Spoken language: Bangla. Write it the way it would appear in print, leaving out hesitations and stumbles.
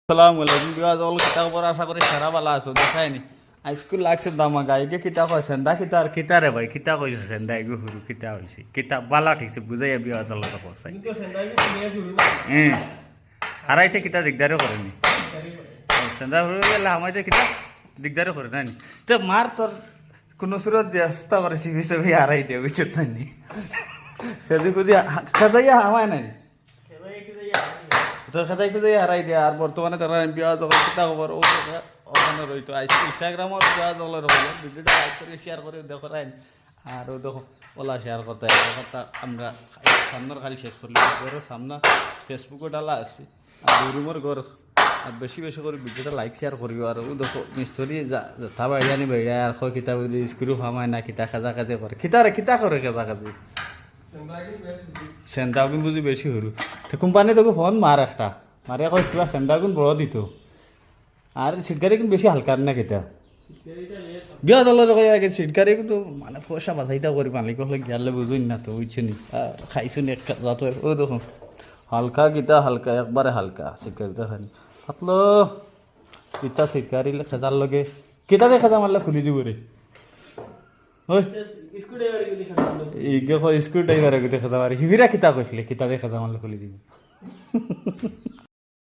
আসসালামু আলাইকুম বিয়াজ অল কিতা খবর আশা করি সারা ভালো আছো দেখায়নি আইস্কুল লাগছে দামা গাইকে কিতা কইছেন দা কিতা আর কিতা রে ভাই কিতা কইছেন দা ইগো হুরু কিতা হইছে কিতা বালা ঠিকছে বুঝাইয়া বিয়াজ অল কথা কইছে হারাইতে কিতা দিগদারও করেনি সেন্দা হুরু গেলে আমাইতে কিতা দিগদারও করে নানি তো মার তোর কোন সুরত চেষ্টা করেছি হিসেবে হারাইতে বুঝছত নানি সেদি কুদি খাজাইয়া হামায় নাই তো খাতাই খুঁজে হারাই দিয়ে আর বর্তমানে তারা পেঁয়াজ হল কিতা খবর ওখানে রইতো আইসি ইনস্টাগ্রামত পেঁয়াজ হলের খবর ভিডিওটা লাইক করে শেয়ার করে দেখো রাইন আর দেখো ওলা শেয়ার করতে কথা আমরা সামনের খালি শেষ করলি ঘরের সামনা ফেসবুকে ডালা আছে আর দুই রুমের ঘর আর বেশি বেশি করে ভিডিওটা লাইক শেয়ার করবি আর ও দেখো মিস্তরি যথা বাইরানি বাইরা আর কয় কিতাব স্কুল হামায় না কিতা খাজা কাজে করে কিতা করে খাজা কাজে সেন্টাগুন বুঝি বেশি হরু তো কোম্পানি তোকে ফোন মার একটা মারে কই কিবা সেন্টাগুন বড় দিত আর সিটকারি কিন্তু বেশি হালকার না কেটা বিয়া দলের কই আগে সিটকারি কিন্তু মানে পয়সা বাঁচাইতা করি মালিক হলে গিয়ালে বুঝুন না তো বুঝছো নি খাইছুন এক যাত ও দেখুন হালকা কিতা হালকা একবারে হালকা সিটকারিটা খানি হাতলো কিতা সিটকারি খেজার লগে কিতা দে খেজা মারলে খুলি দিব রে ওই স্ক্ৰু ড্ৰাইভাৰে গোটেই খেজা মাৰি শিবিৰা কিতা কৈছিলে কিতা দে খেজা মাৰলে খুলি দিব